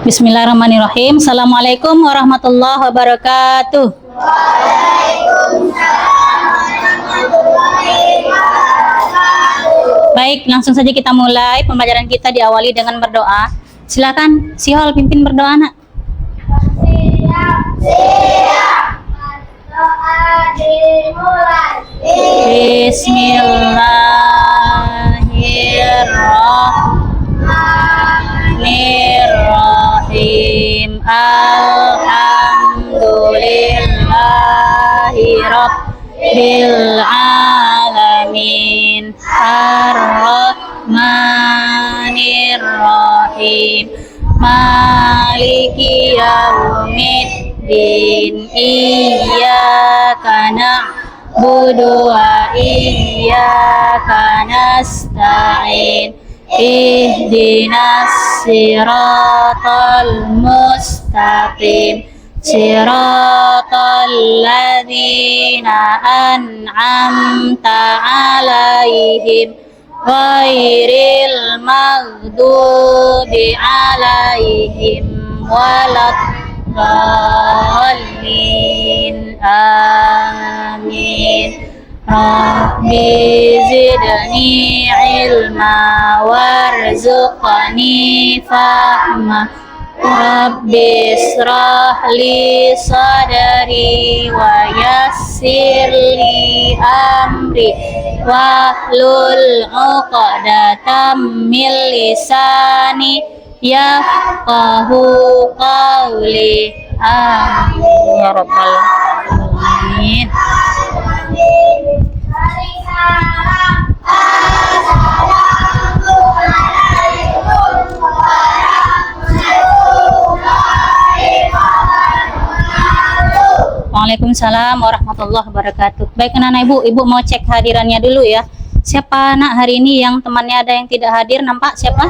Bismillahirrahmanirrahim. Assalamualaikum warahmatullahi wabarakatuh. Baik, langsung saja kita mulai pembelajaran kita, diawali dengan berdoa. Silakan Sihol pimpin berdoa, Nak. Siap. Doa dimulai. Bismillahirrahmanirrahim. Alhamdulillahi rabbil alamin. Ar-Rahmanir-Rahim. Maliki yaumiddin. Iyyaka na'budu wa iyyaka nasta'in. Ihdinas siratal mustaqim. Siratal ladzina an'amta 'alaihim ghairil maghdubi 'alaihim waladdallin. Amin. Rabbi zidni ilma warzuqni fahma. Rabbi israh li sadri wa yassir li amri wahlul 'uqdatam min lisani yafqahu qawli. Amin ya rabbal alamin. Waalaikumsalam warahmatullahi wabarakatuh. Baik anak-anak ibu mau cek hadirannya dulu ya. Siapa anak hari ini yang temannya ada yang tidak hadir? Nampak siapa?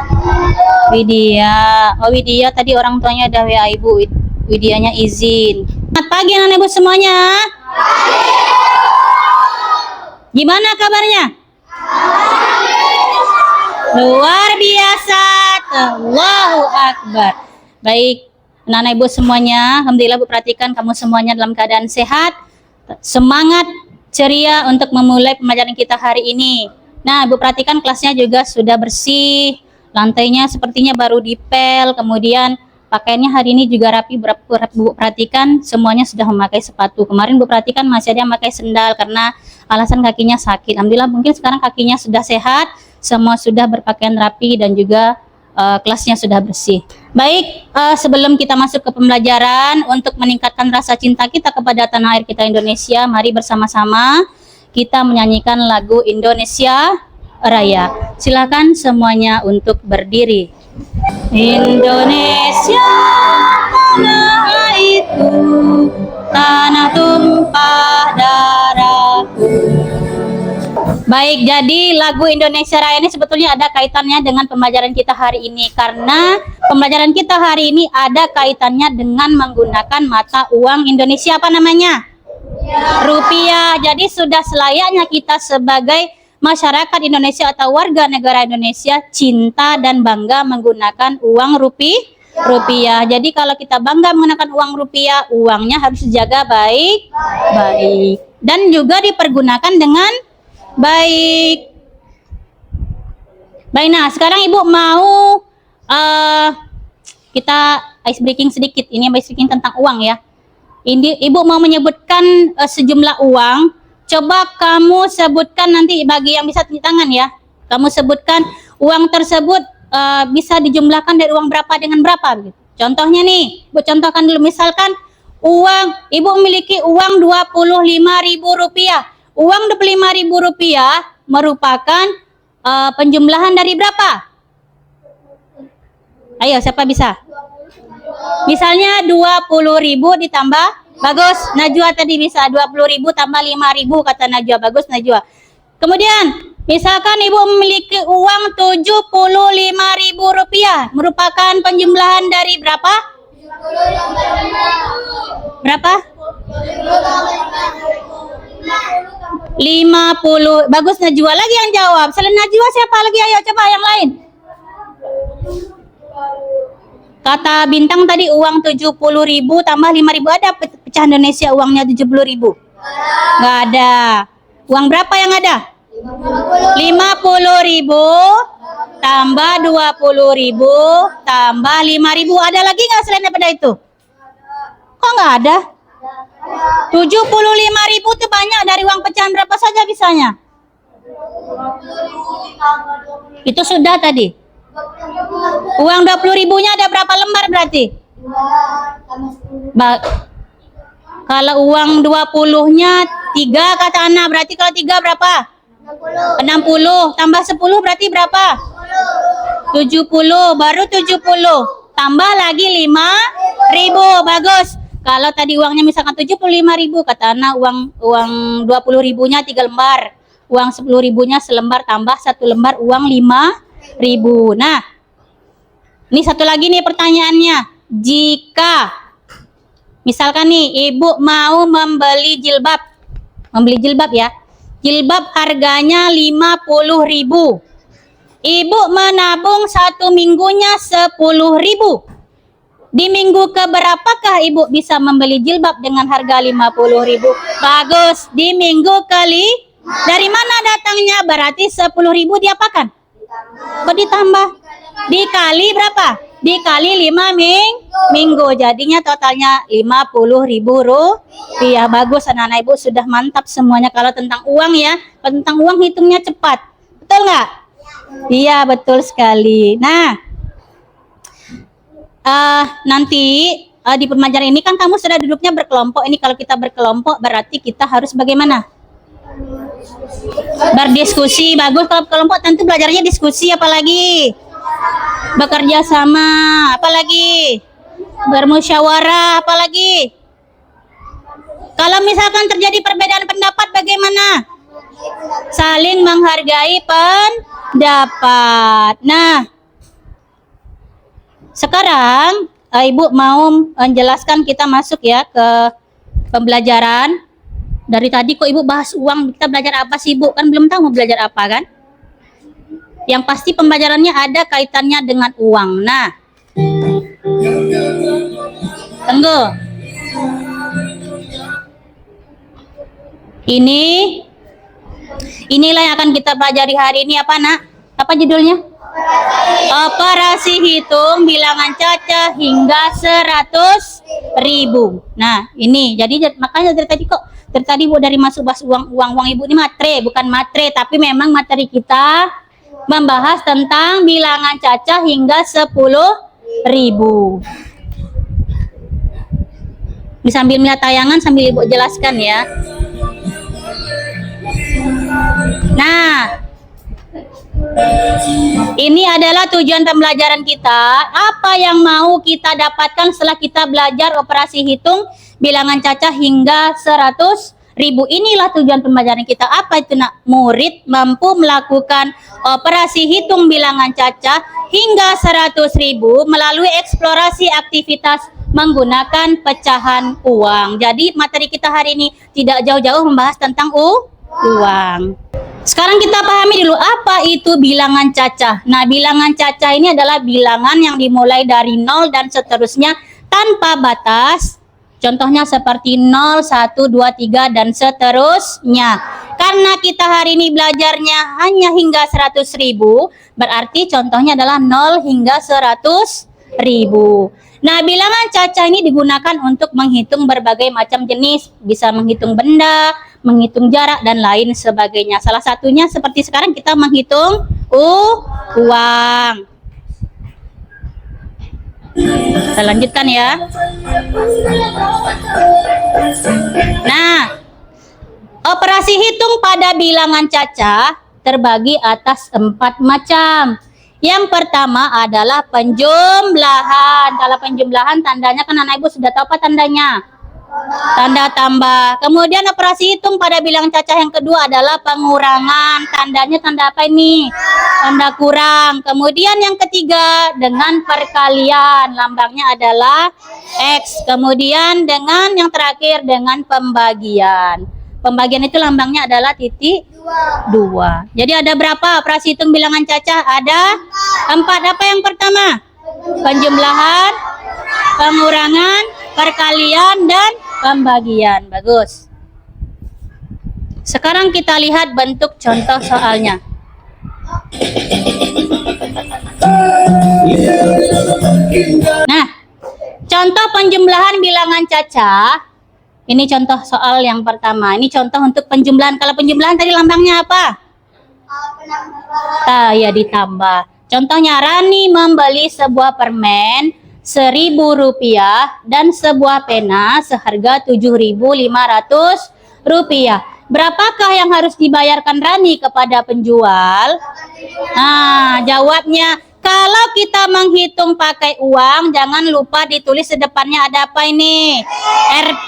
Widya. Oh Widya, tadi orang tuanya ada WA ibu. Widyanya izin. Selamat pagi anak-anak ibu semuanya. Gimana kabarnya? Luar biasa. Allahu Akbar. Baik anak-anak ibu semuanya, alhamdulillah Bu, perhatikan kamu semuanya dalam keadaan sehat, semangat, ceria untuk memulai pembelajaran kita hari ini. Nah, Bu perhatikan kelasnya juga sudah bersih, lantainya sepertinya baru dipel, kemudian pakaiannya hari ini juga rapi. Bu perhatikan semuanya sudah memakai sepatu. Kemarin Bu perhatikan masih ada yang memakai sendal karena alasan kakinya sakit. Alhamdulillah mungkin sekarang kakinya sudah sehat, semua sudah berpakaian rapi dan juga kelasnya sudah bersih. Baik, sebelum kita masuk ke pembelajaran, untuk meningkatkan rasa cinta kita kepada tanah air kita Indonesia, mari bersama-sama kita menyanyikan lagu Indonesia Raya. Silakan semuanya untuk berdiri. Indonesia tanah airku, tanah tumpah darahku. Baik, jadi lagu Indonesia Raya ini sebetulnya ada kaitannya dengan pembelajaran kita hari ini, karena pembelajaran kita hari ini ada kaitannya dengan menggunakan mata uang Indonesia. Apa namanya? Rupiah. Jadi sudah selayaknya kita sebagai masyarakat Indonesia atau warga negara Indonesia cinta dan bangga menggunakan uang rupiah. Jadi kalau kita bangga menggunakan uang rupiah, uangnya harus dijaga baik-baik dan juga dipergunakan dengan baik. Nah sekarang Ibu mau kita ice breaking sedikit. Ini ice breaking tentang uang ya. Ini Ibu mau menyebutkan sejumlah uang. Coba kamu sebutkan nanti bagi yang bisa tunjuk tangan ya. Kamu sebutkan uang tersebut bisa dijumlahkan dari uang berapa dengan berapa gitu. Contohnya nih, Ibu contohkan dulu. Misalkan uang Ibu memiliki uang Rp25.000. Uang Rp25.000 merupakan penjumlahan dari berapa? Ayo, siapa bisa? Misalnya 20.000 ditambah, bagus. Najwa tadi bisa 20.000 tambah 5.000 kata Najwa, bagus Najwa. Kemudian, misalkan Ibu memiliki uang Rp75.000 merupakan penjumlahan dari berapa? Berapa? 50. Bagus Najwa, lagi yang jawab. Selain Najwa siapa lagi? Ayo coba yang lain. Kata Bintang tadi uang 70.000 tambah 5.000, ada pecahan Indonesia uangnya 70.000? Nggak ada. Uang berapa yang ada? 50.000 tambah 20.000 tambah 5.000. Ada lagi nggak selain daripada itu? Kok nggak ada? 75.000 itu banyak. Dari uang pecahan berapa saja bisanya? Itu sudah tadi. Uang 20.000-nya ada berapa lembar berarti? Kalau uang 20-nya 3 kata Ana, berarti kalau 3 berapa? 60. Tambah 10 berarti berapa? 70. Baru 70. Tambah lagi 5.000. Bagus. Kalau tadi uangnya misalkan 75.000, kata Ana uang 20.000-nya 3 lembar. Uang 10.000-nya selembar tambah 1 lembar uang 5.000. Nah, ini satu lagi nih pertanyaannya. Jika misalkan nih ibu mau membeli jilbab ya. Jilbab harganya 50.000. Ibu menabung 1 minggunya 10.000. Di minggu keberapakah ibu bisa membeli jilbab dengan harga 50.000? Bagus. Di minggu dari mana datangnya? Berarti 10.000 diapakan? Kok ditambah? Dikali berapa? Dikali 5 minggu. Jadinya totalnya 50.000 rupiah. Bagus, anak-anak ibu sudah mantap semuanya kalau tentang uang ya. Kalau tentang uang hitungnya cepat. Betul nggak? Iya, betul sekali. Nah, nanti di pembelajaran ini kan kamu sudah duduknya berkelompok. Ini kalau kita berkelompok berarti kita harus bagaimana? Berdiskusi. Bagus, kalau kelompok tentu belajarnya diskusi, apalagi bekerja sama, apalagi bermusyawarah, apalagi kalau misalkan terjadi perbedaan pendapat bagaimana? Saling menghargai pendapat. Nah, sekarang ibu mau menjelaskan, kita masuk ya ke pembelajaran. Dari tadi kok ibu bahas uang, kita belajar apa sih ibu? Kan belum tahu mau belajar apa kan? Yang pasti pembelajarannya ada kaitannya dengan uang. Nah, tunggu. Inilah yang akan kita pelajari hari ini. Apa nak? Apa judulnya? Operasi hitung bilangan cacah hingga 100.000. Nah, ini jadi makanya dari tadi bu dari masuk bahas uang ibu ini bukan matre, tapi memang materi kita membahas tentang bilangan cacah hingga 10.000. Sambil melihat tayangan sambil ibu jelaskan ya. Nah, ini adalah tujuan pembelajaran kita. Apa yang mau kita dapatkan setelah kita belajar operasi hitung bilangan cacah hingga 100.000? Inilah tujuan pembelajaran kita. Apa itu nak? Murid mampu melakukan operasi hitung bilangan cacah hingga 100.000 melalui eksplorasi aktivitas menggunakan pecahan uang. Jadi materi kita hari ini tidak jauh-jauh membahas tentang uang. Sekarang kita pahami dulu apa itu bilangan cacah. Nah, bilangan cacah ini adalah bilangan yang dimulai dari 0 dan seterusnya tanpa batas. Contohnya seperti 0, 1, 2, 3 dan seterusnya. Karena kita hari ini belajarnya hanya hingga 100.000, berarti contohnya adalah 0 hingga 100.000. Nah, bilangan cacah ini digunakan untuk menghitung berbagai macam jenis. Bisa menghitung benda, menghitung jarak, dan lain sebagainya. Salah satunya seperti sekarang kita menghitung uang. Kita lanjutkan ya. Nah, operasi hitung pada bilangan cacah terbagi atas 4 macam. Yang pertama adalah penjumlahan. Kalau penjumlahan tandanya kan anak ibu sudah tahu apa tandanya? Tanda tambah. Kemudian operasi hitung pada bilangan cacah yang kedua adalah pengurangan. Tandanya tanda apa ini? Tanda kurang. Kemudian yang ketiga dengan perkalian. Lambangnya adalah X. Kemudian dengan yang terakhir dengan pembagian. Pembagian itu lambangnya adalah titik 2. Jadi ada berapa operasi hitung bilangan cacah? Ada 4. Apa yang pertama? penjumlahan, pengurangan, perkalian, dan pembagian. Bagus. Sekarang kita lihat bentuk contoh soalnya. Nah, contoh penjumlahan bilangan cacah. Ini contoh soal yang pertama. Ini contoh untuk penjumlahan. Kalau penjumlahan tadi lambangnya apa? Ya ditambah. Contohnya, Rani membeli sebuah permen Rp1.000 dan sebuah pena seharga Rp7.500. Berapakah yang harus dibayarkan Rani kepada penjual? Nah, jawabnya, kalau kita menghitung pakai uang, jangan lupa ditulis di depannya ada apa ini? Rp.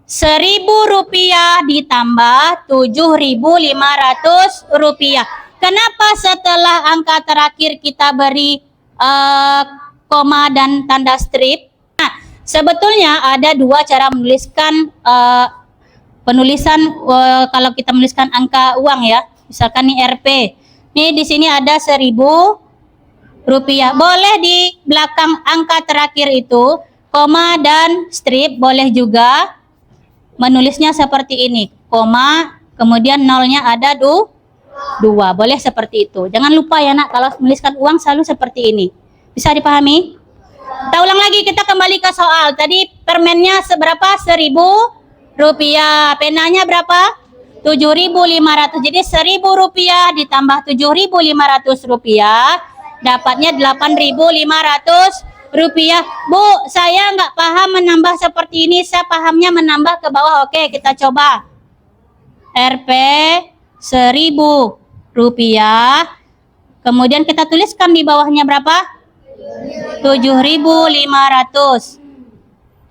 Rp1.000 ditambah Rp7.500. Kenapa setelah angka terakhir kita beri koma dan tanda strip? Nah, sebetulnya ada dua cara menuliskan penulisan kalau kita menuliskan angka uang ya. Misalkan nih Rp. Nih di sini ada Rp1.000. Boleh di belakang angka terakhir itu koma dan strip, boleh juga menulisnya seperti ini. Koma, kemudian nolnya ada 2. Boleh seperti itu. Jangan lupa ya nak, kalau menuliskan uang selalu seperti ini. Bisa dipahami? Kita ulang lagi, kita kembali ke soal. Tadi permennya seberapa? Rp1.000. Penanya berapa? Rp7.500. Jadi Rp1.000 ditambah Rp7.500. Dapatnya Rp8.500. Bu, saya nggak paham menambah seperti ini. Saya pahamnya menambah ke bawah. Oke, kita coba. Rp Rp1.000. Kemudian kita tuliskan di bawahnya berapa? Rp7.500.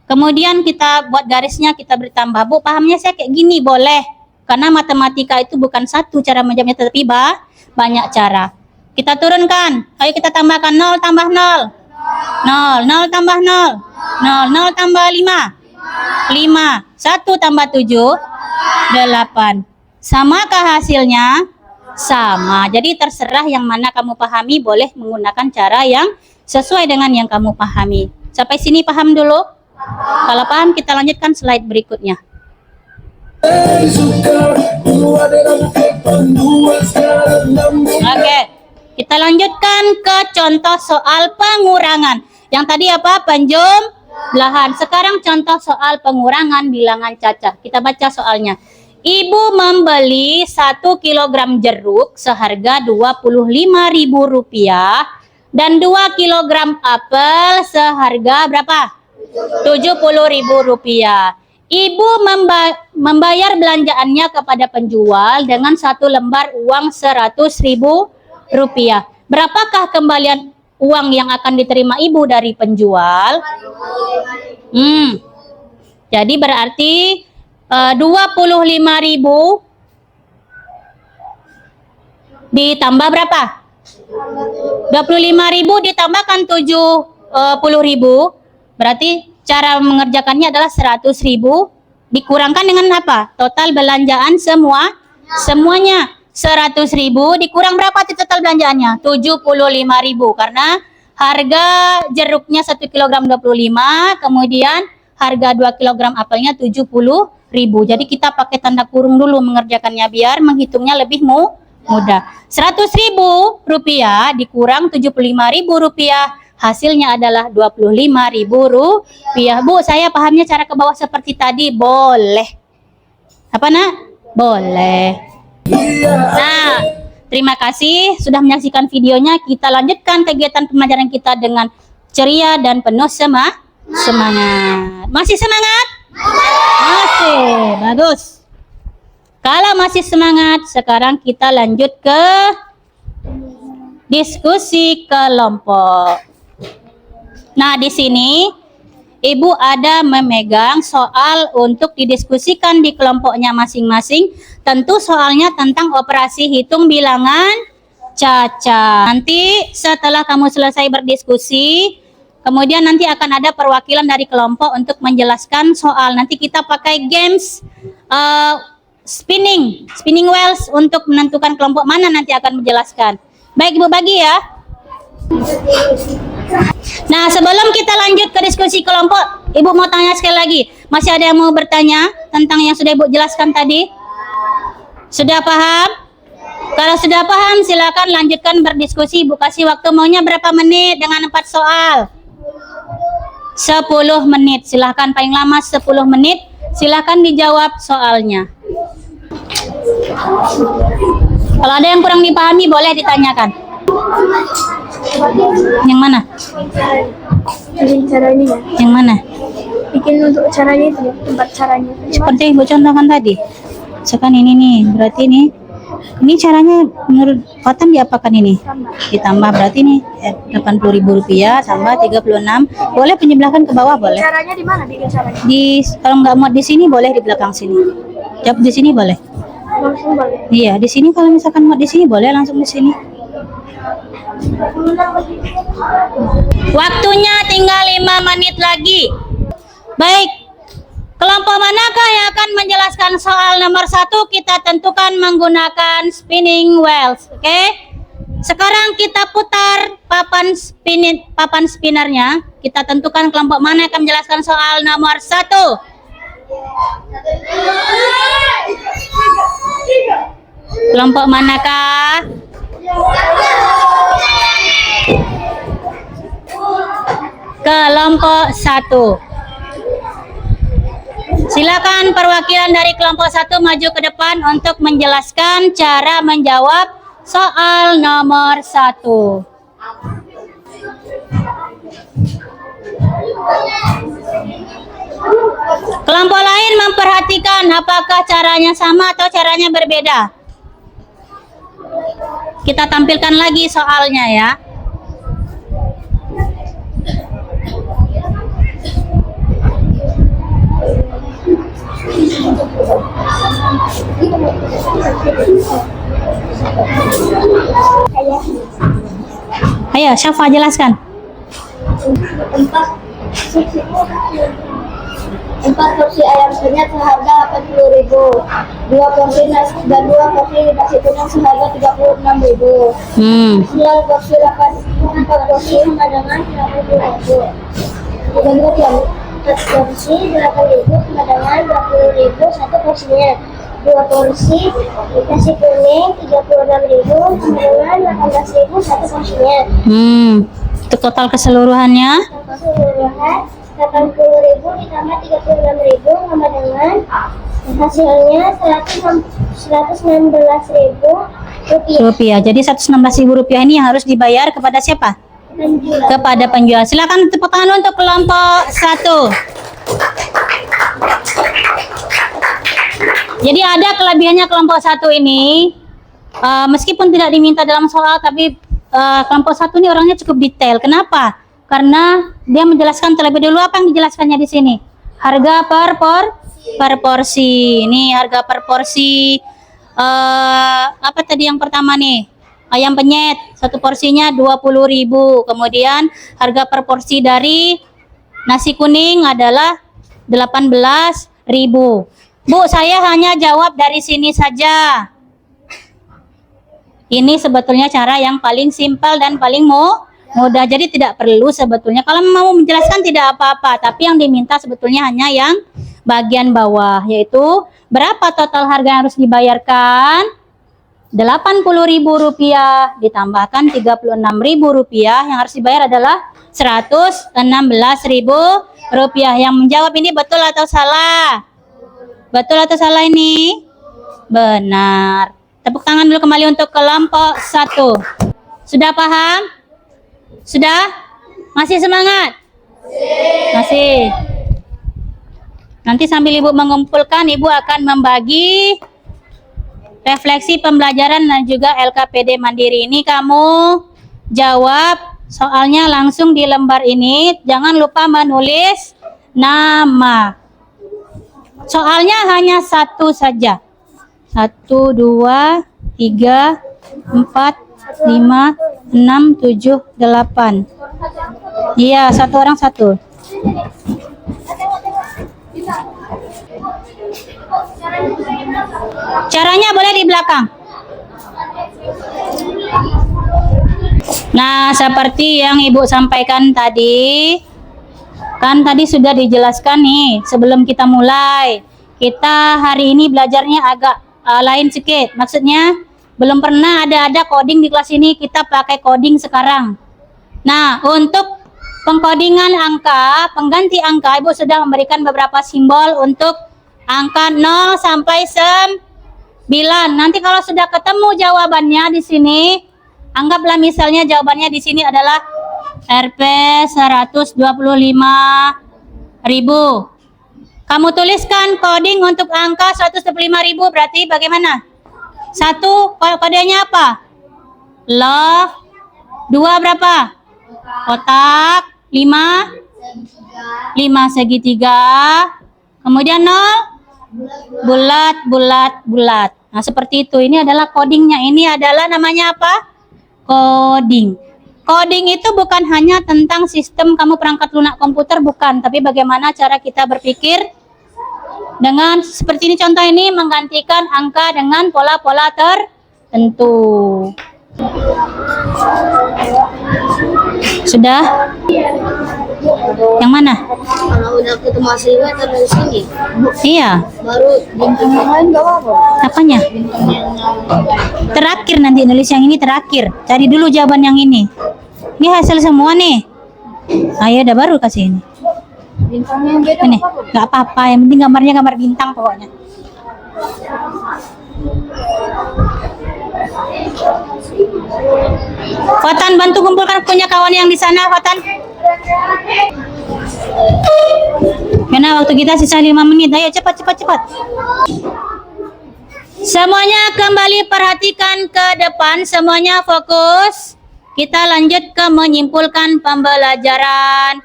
Kemudian kita buat garisnya, kita beri tambah. Bu, pahamnya saya kayak gini, boleh. Karena matematika itu bukan satu cara menjawabnya, tetapi banyak cara. Kita turunkan. Ayo kita tambahkan 0 tambah 0. 0, 0 tambah 0. 0, 0 tambah 5. 5. 1 tambah 7. 8. Samakah hasilnya? Sama. Jadi terserah yang mana kamu pahami, boleh menggunakan cara yang sesuai dengan yang kamu pahami. Sampai sini paham dulu? Kalau paham, kita lanjutkan slide berikutnya. Oke, kita lanjutkan ke contoh soal pengurangan. Yang tadi apa? Penjumlahan. Sekarang contoh soal pengurangan bilangan cacah. Kita baca soalnya. Ibu membeli 1 kg jeruk seharga Rp25.000 dan 2 kg apel seharga berapa? Rp70.000. Ibu membayar belanjaannya kepada penjual dengan 1 lembar uang Rp100.000. Berapakah kembalian uang yang akan diterima ibu dari penjual? Jadi berarti 25.000 ditambah berapa? 25.000 ditambahkan 70.000. Berarti cara mengerjakannya adalah 100.000 dikurangkan dengan apa? Total belanjaan semuanya 100.000 dikurang berapa total belanjaannya? 75.000, karena harga jeruknya 1 kg 25, kemudian harga 2 kg apelnya 70.000. Jadi kita pakai tanda kurung dulu mengerjakannya biar menghitungnya lebih mudah. Rp100.000 dikurang Rp75.000, hasilnya adalah Rp25.000. Bu, saya pahamnya cara ke bawah seperti tadi, boleh. Apa nak? Boleh. Nah, terima kasih sudah menyaksikan videonya. Kita lanjutkan kegiatan pembelajaran kita dengan ceria dan penuh semangat. Masih semangat? Masih. Bagus. Kalau masih semangat, sekarang kita lanjut ke diskusi kelompok. Nah, di sini Ibu ada memegang soal untuk didiskusikan di kelompoknya masing-masing. Tentu soalnya tentang operasi hitung bilangan cacah. Nanti setelah kamu selesai berdiskusi, kemudian nanti akan ada perwakilan dari kelompok untuk menjelaskan soal. Nanti kita pakai games spinning wheels untuk menentukan kelompok mana nanti akan menjelaskan. Baik Ibu, bagi ya. Nah, sebelum kita lanjut ke diskusi kelompok, Ibu mau tanya sekali lagi. Masih ada yang mau bertanya tentang yang sudah Ibu jelaskan tadi? Sudah paham? Kalau sudah paham, silakan lanjutkan berdiskusi. Ibu kasih waktu, maunya berapa menit dengan 4 soal? 10 menit. Silakan, paling lama 10 menit. Silakan dijawab soalnya. Kalau ada yang kurang dipahami, boleh ditanyakan. Yang mana? Bikin caranya ya. Yang mana? Bikin untuk caranya itu, tempat caranya. Seperti Ibu contohkan tadi. Misalkan ini nih, berarti ini caranya menurut Fatam diapakan ini? Ditambah berarti nih Rp80.000 tambah 36. Boleh penjumlahan ke bawah boleh. Caranya di mana bikin caranya? Kalau nggak muat di sini boleh di belakang sini. Jawab di sini boleh. Langsung boleh. Iya, di sini kalau misalkan muat di sini boleh langsung di sini. Waktunya tinggal 5 menit lagi. Baik. Kelompok manakah yang akan menjelaskan soal nomor 1? Kita tentukan menggunakan spinning wheels. Oke? Sekarang kita putar papan spinnernya. Kita tentukan kelompok mana yang akan menjelaskan soal nomor 1. Kelompok manakah? Kelompok 1. Silakan perwakilan dari kelompok 1 maju ke depan untuk menjelaskan cara menjawab soal nomor 1. Kelompok lain memperhatikan apakah caranya sama atau caranya berbeda. Kita tampilkan lagi soalnya ya. Ayo, Syafa jelaskan. 4 porsi ayam penyet seharga Rp80.000, 2 porsi nasi dan 2 porsi nasi kuning seharga Rp36.000, 9 porsi 4 porsi pemandangan Rp50.000, 4 porsi 8.000 pemandangan Rp20.000 satu porsinya, 2 porsi nasi kuning Rp36.000 pemandangan Rp18.000 satu porsinya. Itu total keseluruhannya. Keseluruhan 80.000 ditambah 36.000 sama dengan hasilnya 116.000 rupiah. Jadi 116.000 rupiah ini yang harus dibayar kepada siapa? Penjual. Kepada penjual. Silakan tepuk tangan untuk kelompok 1. Jadi ada kelebihannya kelompok 1 ini, meskipun tidak diminta dalam soal, tapi kelompok 1 ini orangnya cukup detail. Kenapa? Karena dia menjelaskan terlebih dulu apa yang dijelaskannya di sini. Harga per porsi. Ini harga per porsi. Apa tadi yang pertama nih? Ayam penyet, satu porsinya 20.000. Kemudian harga per porsi dari nasi kuning adalah 18.000. Bu, saya hanya jawab dari sini saja. Ini sebetulnya cara yang paling simpel dan paling mudah, jadi tidak perlu sebetulnya. Kalau mau menjelaskan tidak apa-apa, tapi yang diminta sebetulnya hanya yang bagian bawah, yaitu berapa total harga yang harus dibayarkan? Rp80.000 ditambahkan Rp36.000. Yang harus dibayar adalah Rp116.000. Yang menjawab ini betul atau salah? Betul atau salah ini? Benar. Tepuk tangan dulu kembali untuk kelompok 1. Sudah paham? Sudah? Masih semangat? Masih. Nanti sambil Ibu mengumpulkan, Ibu akan membagi refleksi pembelajaran dan juga LKPD Mandiri. Ini kamu jawab soalnya langsung di lembar ini. Jangan lupa menulis nama. Soalnya hanya satu saja. 1, 2, 3, 4, 5, 6, 7, 8. Iya, satu orang satu. Caranya boleh di belakang. Nah, seperti yang Ibu sampaikan tadi, kan tadi sudah dijelaskan nih sebelum kita mulai. Kita hari ini belajarnya agak lain sedikit. Maksudnya belum pernah ada coding di kelas ini, kita pakai coding sekarang. Nah, untuk pengkodingan angka, pengganti angka, Ibu sudah memberikan beberapa simbol untuk angka 0 sampai 9. Nanti kalau sudah ketemu jawabannya di sini, anggaplah misalnya jawabannya di sini adalah Rp 125.000. Kamu tuliskan coding untuk angka 125.000, berarti bagaimana? 1 kodenya apa? Love. 2 berapa? Kotak. 5 segitiga. Kemudian 0 bulat. Nah, seperti itu. Ini adalah codingnya. Ini adalah namanya apa? Coding. Coding itu bukan hanya tentang sistem kamu perangkat lunak komputer, bukan, tapi bagaimana cara kita berpikir dengan seperti ini. Contoh ini menggantikan angka dengan pola-pola tertentu. Sudah? Yang mana? Kalau udah ketemu hasilnya dari sini. Iya. Baru bintang yang lain gak apa-apa. Apanya? Terakhir nanti nulis yang ini terakhir. Cari dulu jawaban yang ini. Ini hasil semua nih. Ayo udah baru kasih ini. Bintangnya yang beda Ini apa-apa. nggak apa-apa. Yang penting gambarnya gambar bintang pokoknya. Fatan, bantu kumpulkan punya kawan yang di sana, Fatan. Karena waktu kita sisa 5 menit. Ayo cepat. Semuanya kembali perhatikan ke depan. Semuanya fokus. Kita lanjut ke menyimpulkan pembelajaran.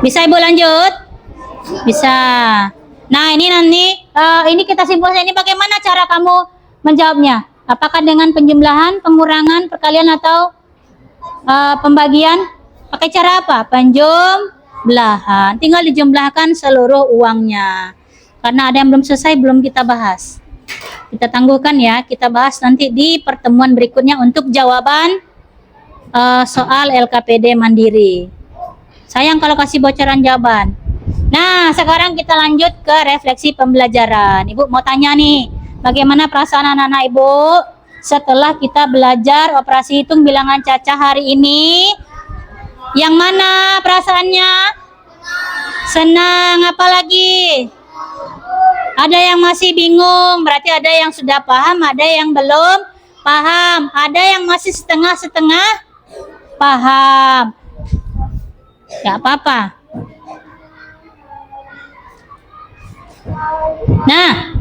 Bisa Ibu lanjut? Bisa. Nah, ini nanti ini kita simpulkan. Ini bagaimana cara kamu menjawabnya? Apakah dengan penjumlahan, pengurangan, perkalian atau pembagian? Pakai cara apa? Penjumlahan. Tinggal dijumlahkan seluruh uangnya. Karena ada yang belum selesai, belum kita bahas. Kita tangguhkan ya, kita bahas nanti di pertemuan berikutnya untuk jawaban soal LKPD Mandiri. Sayang kalau kasih bocoran jawaban. Nah, sekarang kita lanjut ke refleksi pembelajaran. Ibu mau tanya nih, bagaimana perasaan anak-anak Ibu setelah kita belajar operasi hitung bilangan cacah hari ini? Yang mana perasaannya? Senang, apa lagi? Ada yang masih bingung, berarti ada yang sudah paham, ada yang belum paham, ada yang masih setengah-setengah paham. Gak apa-apa. Nah,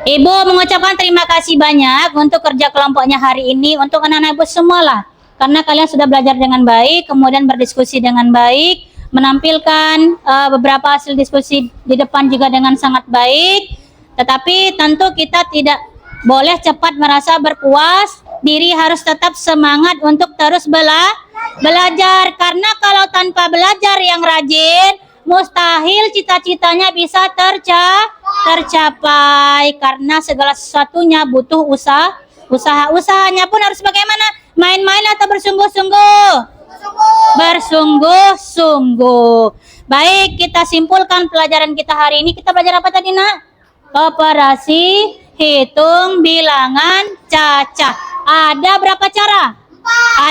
Ibu mengucapkan terima kasih banyak untuk kerja kelompoknya hari ini, untuk anak-anak Ibu semua lah. Karena kalian sudah belajar dengan baik, kemudian berdiskusi dengan baik, menampilkan beberapa hasil diskusi di depan juga dengan sangat baik. Tetapi tentu kita tidak boleh cepat merasa berpuas diri, harus tetap semangat untuk terus belajar. Karena kalau tanpa belajar yang rajin, mustahil cita-citanya bisa tercapai. Karena segala sesuatunya butuh usaha. Usahanya pun harus bagaimana? Main-main atau bersungguh-sungguh? Bersungguh-sungguh. Baik, kita simpulkan pelajaran kita hari ini. Kita belajar apa tadi, Nak? Operasi hitung bilangan cacah. Ada berapa cara?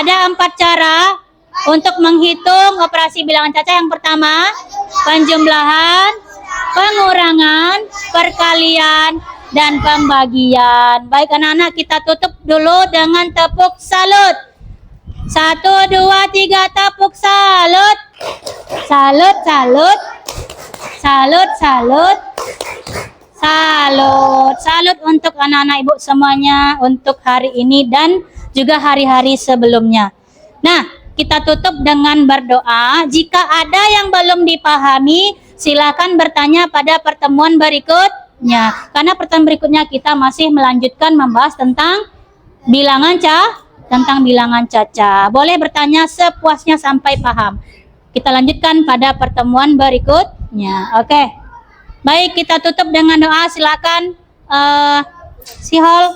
Ada 4 cara untuk menghitung operasi bilangan cacah. Yang pertama, penjumlahan, pengurangan, perkalian, dan pembagian. Baik anak-anak, kita tutup dulu dengan tepuk salut. 1, 2, 3, tepuk salut. Salut. Salut untuk anak-anak Ibu semuanya untuk hari ini dan juga hari-hari sebelumnya. Nah, kita tutup dengan berdoa. Jika ada yang belum dipahami, silakan bertanya pada pertemuan berikutnya. Karena pertemuan berikutnya kita masih melanjutkan membahas tentang bilangan cacah. Boleh bertanya sepuasnya sampai paham. Kita lanjutkan pada pertemuan berikutnya. Oke. Baik, kita tutup dengan doa. Silakan si Hol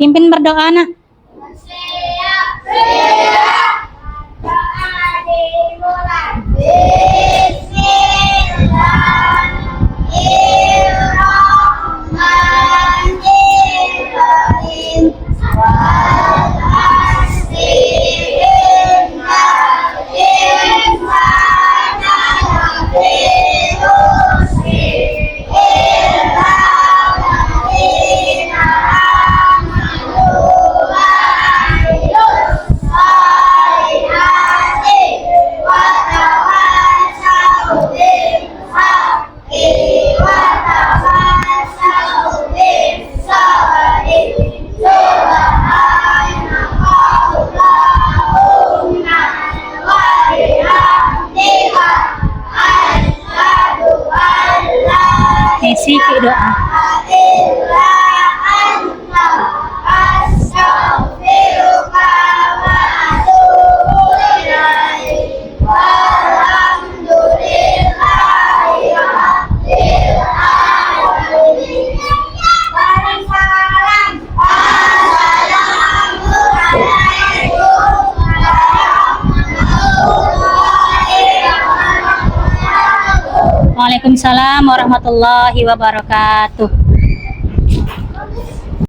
Pimpin berdoa nak. Siki doa. Waalaikumsalam warahmatullahi wabarakatuh.